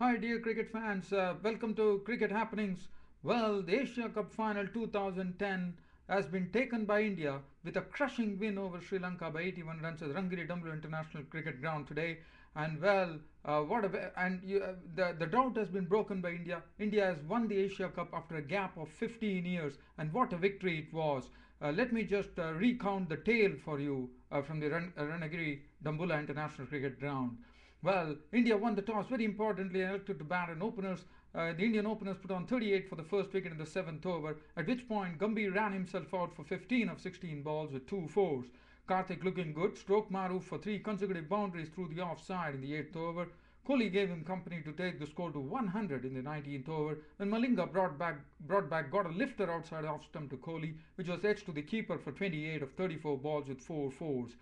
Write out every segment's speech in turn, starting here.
Hi, dear cricket fans. Welcome to Cricket Happenings. Well, the Asia Cup Final 2010 has been taken by India with a crushing win over Sri Lanka by 81 runs at the Rangiri Dambulla International Cricket Ground today. And well, what a and you, the drought has been broken by India. India has won the Asia Cup after a gap of 15 years, and what a victory it was! Let me just recount the tale for you from the Ranagiri Dambulla International Cricket Ground. Well, India won the toss very importantly and elected to bat, and the Indian openers put on 38 for the first wicket in the seventh over, at which point Gambhir ran himself out for 15 of 16 balls with two fours. Karthik looking good, stroked Maruf for three consecutive boundaries through the offside in the eighth over. Kohli gave him company to take the score to 100 in the 19th over when Malinga got a lifter outside off stump to Kohli, which was edged to the keeper for 28 of 34 balls with four fours.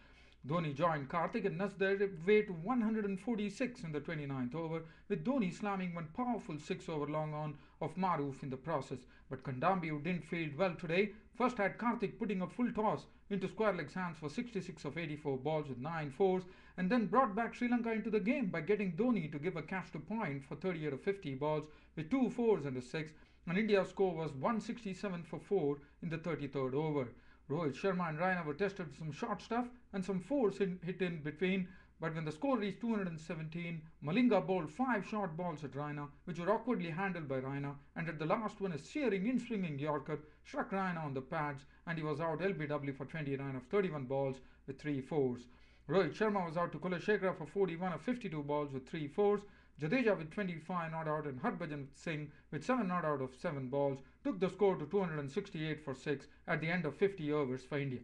Dhoni joined Karthik and nudged their way to 146 in the 29th over, with Dhoni slamming one powerful six-over long on of Maruf in the process. But Kandambi, who didn't field well today, first had Karthik putting a full toss into square legs hands for 66 of 84 balls with nine fours, and then brought back Sri Lanka into the game by getting Dhoni to give a catch to point for 38 of 50 balls with two fours and a six, and India's score was 167 for 4 in the 33rd over. Rohit Sharma and Raina were tested with some short stuff and some fours hit in between, but when the score reached 217, Malinga bowled five short balls at Raina, which were awkwardly handled by Raina, and at the last one a searing in-swinging Yorker struck Raina on the pads, and he was out LBW for 29 of 31 balls with three fours. Rohit Sharma was out to Kulashekara for 41 of 52 balls with three fours. Jadeja with 25 not out and Harbhajan Singh with 7 not out of 7 balls took the score to 268 for 6 at the end of 50 overs for India.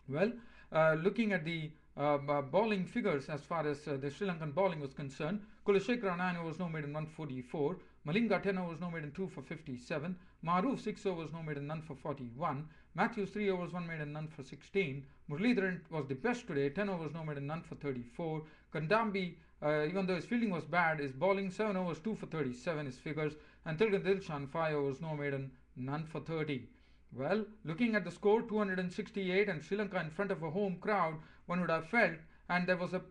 Well, looking at the bowling figures as far as the Sri Lankan bowling was concerned, Kulashekara 9 overs no made in 144, Malinga 10 overs no made in 2 for 57, Maruf 6 overs no made in none for 41, Matthews 3 overs 1 made in none for 16, Muralidharan was the best today, 10 overs no made in none for 34, Kandambi, even though his fielding was bad, his bowling 7 overs 2 for 37 his figures, and Tilgan Dilshan 5 overs no made in none for 30. Well, looking at the score 268 and Sri Lanka in front of a home crowd, one would have felt, and there was a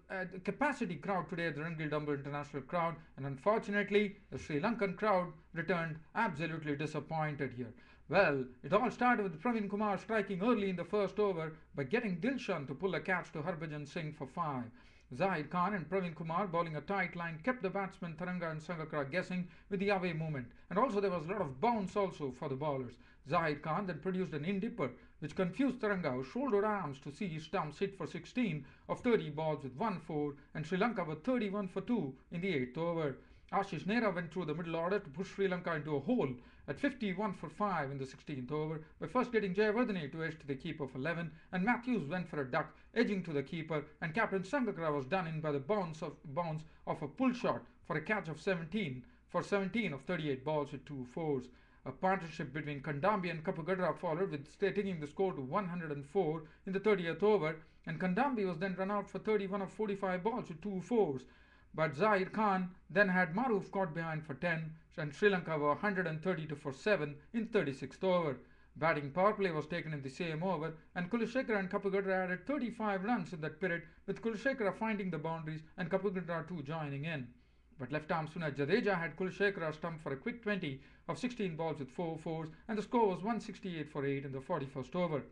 capacity crowd today at the Ranagiri Dambulla International crowd, and unfortunately the Sri Lankan crowd returned absolutely disappointed here. Well, it all started with Praveen Kumar striking early in the first over by getting Dilshan to pull a catch to Harbhajan Singh for 5. Zahid Khan and Praveen Kumar bowling a tight line kept the batsmen Taranga and Sangakkara guessing with the away movement, and also there was a lot of bounce also for the bowlers. Zahid Khan then produced an in-dipper which confused Taranga, who shouldered arms to see his stumps hit for 16 of 30 balls with 1-4, and Sri Lanka were 31 for 2 in the 8th over. Ashish Nehra went through the middle order to push Sri Lanka into a hole at 51 for 5 in the 16th over by first getting Jayawardene to edge to the keeper for 11, and Matthews went for a duck edging to the keeper, and Captain Sangakkara was done in by the bounce of a pull shot for a catch of 17 of 38 balls with two fours. A partnership between Kandambi and Kapugadra followed, with taking the score to 104 in the 30th over, and Kandambi was then run out for 31 of 45 balls with two fours. But Zahir Khan then had Maruf caught behind for 10, and Sri Lanka were 132 for 7 in 36th over. Batting power play was taken in the same over, and Kulashekara and Kapugadra added 35 runs in that period, with Kulashekara finding the boundaries and Kapugadra too joining in. But left-arm spinner Jadeja had Kulashekara stumped for a quick 20 of 16 balls with four fours, and the score was 168 for 8 in the 41st over.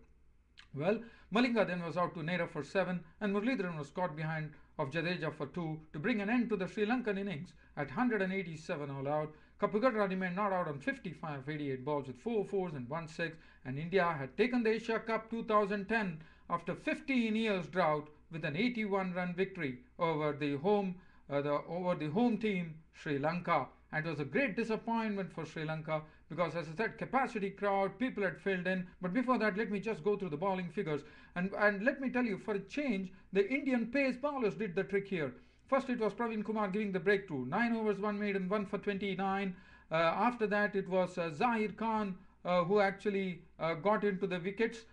Well, Malinga then was out to nehra for 7, and Muralidharan was caught behind of Jadeja for 2 to bring an end to the Sri Lankan innings at 187 all out. Kapugadra remained not out on 55 of 88 balls with 4 fours and 1 6, and India had taken the Asia Cup 2010 after 15 years drought with an 81-run victory over the home team Sri Lanka. And it was a great disappointment for Sri Lanka because, as I said, capacity crowd, people had filled in. But before that, let me just go through the bowling figures. And let me tell you, for a change, the Indian pace bowlers did the trick here. First, it was Praveen Kumar giving the breakthrough. 9 overs, 1 made and 1 for 29. After that, it was Zahir Khan who actually got into the wickets.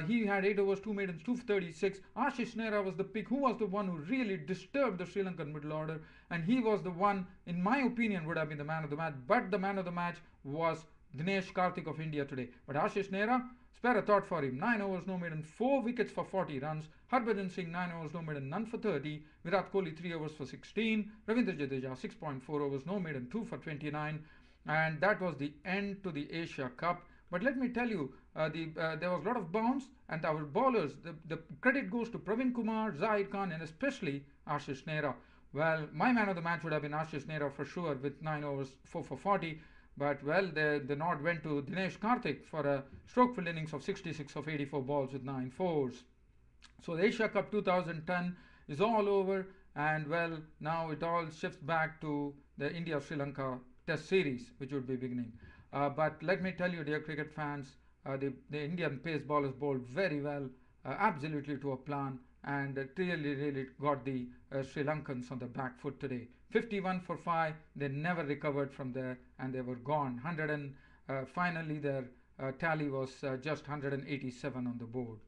He had 8 overs, 2 maidens, 2 for 36. Ashish Nehra was the pick, who was the one who really disturbed the Sri Lankan middle order, and he was the one, in my opinion, would have been the man of the match. But the man of the match was Dinesh Karthik of India today. But Ashish Nehra, spare a thought for him. 9 overs, no maiden, 4 wickets for 40 runs. Harbhajan Singh, 9 overs, no maiden, none for 30. Virat Kohli, 3 overs for 16. Ravindra Jadeja, 6.4 overs, no maiden, 2 for 29. And that was the end to the Asia Cup. But let me tell you, there was a lot of bounce, and our bowlers, the credit goes to Pravin Kumar, Zahid Khan, and especially Ashish Nehra. Well, my man of the match would have been Ashish Nehra for sure with 9 overs, 4 for 40. But well, the nod went to Dinesh Karthik for a stroke field innings of 66 of 84 balls with 9 fours. So the Asia Cup 2010 is all over, and well, now it all shifts back to the India Sri Lanka Test series, which would be beginning. But let me tell you, dear cricket fans, the Indian pace bowlers bowled very well, absolutely to a plan, and it really got the Sri Lankans on the back foot today. 51 for 5, they never recovered from there, and they were gone. 100 and finally their tally was just 187 on the board.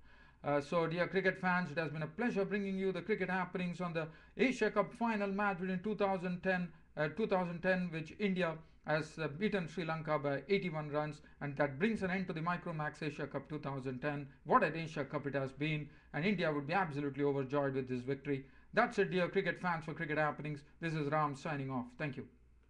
So, dear cricket fans, it has been a pleasure bringing you the cricket happenings on the Asia Cup final match between 2010, which India has beaten Sri Lanka by 81 runs, and that brings an end to the Micromax Asia Cup 2010. What an Asia Cup it has been, and India would be absolutely overjoyed with this victory. That's it, dear cricket fans, for Cricket Happenings. This is Ram signing off. Thank you.